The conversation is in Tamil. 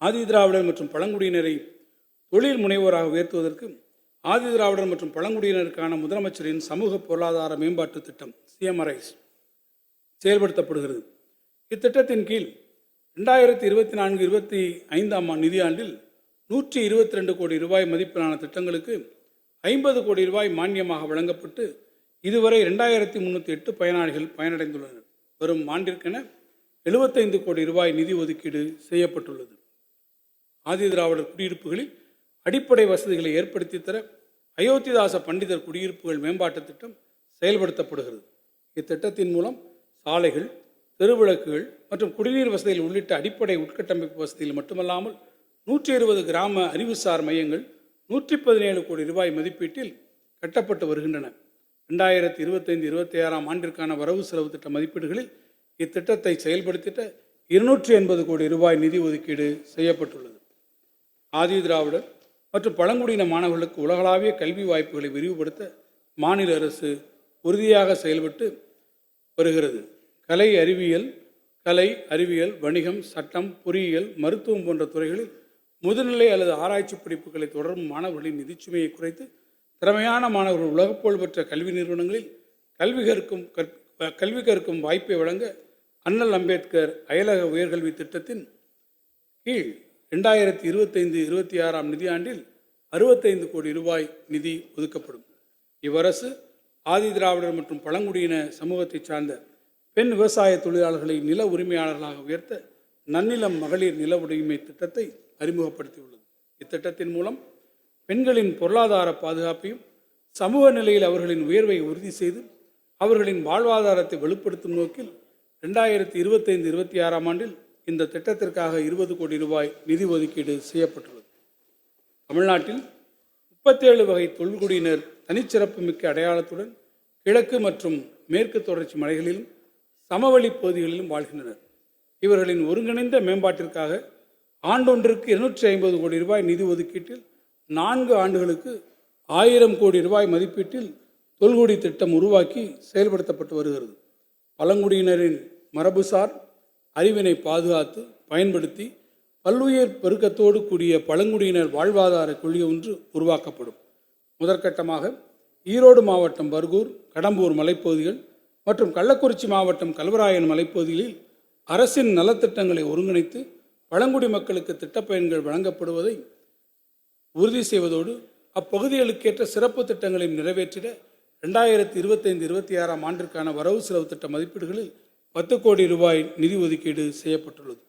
ஆதி திராவிடர் மற்றும் பழங்குடியினரை தொழில் முனைவோராக உயர்த்துவதற்கு ஆதி திராவிடர் மற்றும் பழங்குடியினருக்கான முதலமைச்சரின் சமூக பொருளாதார மேம்பாட்டு திட்டம் CMRIS செயல்படுத்தப்படுகிறது. இத்திட்டத்தின் கீழ் 2024-25 நிதியாண்டில் 122 கோடி ரூபாய் மதிப்பிலான திட்டங்களுக்கு 50 கோடி ரூபாய் மானியமாக வழங்கப்பட்டு இதுவரை 2308 பயனாளிகள் பயனடைந்துள்ளனர். வரும் ஆண்டிற்கென 75 கோடி ரூபாய் நிதி ஒதுக்கீடு செய்யப்பட்டுள்ளது. ஆதி திராவிடர் குடியிருப்புகளில் அடிப்படை வசதிகளை ஏற்படுத்தி தர அயோத்திதாச பண்டிதர் குடியிருப்புகள் மேம்பாட்டு திட்டம் செயல்படுத்தப்படுகிறது. இத்திட்டத்தின் மூலம் சாலைகள், தெருவிளக்குகள் மற்றும் குடிநீர் வசதிகள் உள்ளிட்ட அடிப்படை உட்கட்டமைப்பு வசதிகள் மட்டுமல்லாமல் 120 கிராம அறிவுசார் மையங்கள் 117 கோடி ரூபாய் மதிப்பீட்டில் கட்டப்பட்டு வருகின்றன. 2025-26 ஆண்டிற்கான வரவு செலவு திட்ட மதிப்பீடுகளில் இத்திட்டத்தை செயல்படுத்திட 280 கோடி ரூபாய் நிதி ஒதுக்கீடு செய்யப்பட்டுள்ளது. ஆதி திராவிடர் மற்றும் பழங்குடியின மாணவர்களுக்கு உலகளாவிய கல்வி வாய்ப்புகளை விரிவுபடுத்த மாநில அரசு உறுதியாக செயல்பட்டு வருகிறது. கலை, அறிவியல், வணிகம், சட்டம், பொறியியல், மருத்துவம் போன்ற துறைகளில் முதுநிலை அல்லது ஆராய்ச்சி படிப்புகளை தொடரும் மாணவர்களின் நிதிச்சுமையை குறைத்து திறமையான மாணவர்கள் உலகப்புகழ் பெற்ற கல்வி நிறுவனங்களில் கல்வி கற்கும் வாய்ப்பை வழங்க அண்ணல் அம்பேத்கர் அயலக உயர்கல்வி திட்டத்தின் கீழ் 2025-26 நிதியாண்டில் 65 கோடி ரூபாய் நிதி ஒதுக்கப்படும். இவ்வரசு ஆதி திராவிடர் மற்றும் பழங்குடியின சமூகத்தை சார்ந்த பெண் விவசாய தொழிலாளர்களை நில உரிமையாளர்களாக உயர்த்த நன்னிலம் மகளிர் நில உரிமை திட்டத்தை அறிமுகப்படுத்தியுள்ளது. இத்திட்டத்தின் மூலம் பெண்களின் பொருளாதார பாதுகாப்பையும் சமூக நிலையில் அவர்களின் உயர்வை உறுதி செய்து அவர்களின் வாழ்வாதாரத்தை வலுப்படுத்தும் நோக்கில் 2025-26 ஆண்டில் இந்த திட்டத்திற்காக 20 கோடி ரூபாய் நிதி ஒதுக்கீடு செய்யப்பட்டுள்ளது. தமிழ்நாட்டில் 37 வகை தொல்குடியினர் தனிச்சிறப்பு மிக்க அடையாளத்துடன் கிழக்கு மற்றும் மேற்கு தொடர்ச்சி மலைகளிலும் சமவெளி பகுதிகளிலும் வாழ்கின்றனர். இவர்களின் ஒருங்கிணைந்த மேம்பாட்டிற்காக ஆண்டொன்றுக்கு 250 கோடி ரூபாய் நிதி ஒதுக்கீட்டில் 4 ஆண்டுகளுக்கு 1000 கோடி ரூபாய் மதிப்பீட்டில் தொல்குடி திட்டம் உருவாக்கி செயல்படுத்தப்பட்டு வருகிறது. பழங்குடியினரின் மரபுசார் அறிவினை பாதுகாத்து பயன்படுத்தி பல்லுயிர் பெருக்கத்தோடு கூடிய பழங்குடியினர் வாழ்வாதார கொள்கை ஒன்று உருவாக்கப்படும். முதற்கட்டமாக ஈரோடு மாவட்டம் பர்கூர், கடம்பூர் மலைப்பகுதிகள் மற்றும் கள்ளக்குறிச்சி மாவட்டம் கல்வராயன் மலைப்பகுதிகளில் அரசின் நலத்திட்டங்களை ஒருங்கிணைத்து பழங்குடி மக்களுக்கு திட்டப்பயன்கள் வழங்கப்படுவதை உறுதி செய்வதோடு அப்பகுதிகளுக்கேற்ற சிறப்பு திட்டங்களையும் நிறைவேற்றிட 2025-26 ஆண்டிற்கான வரவு செலவு திட்ட மதிப்பீடுகளில் 10 கோடி ரூபாய் நிதி ஒதுக்கீடு செய்யப்பட்டுள்ளது.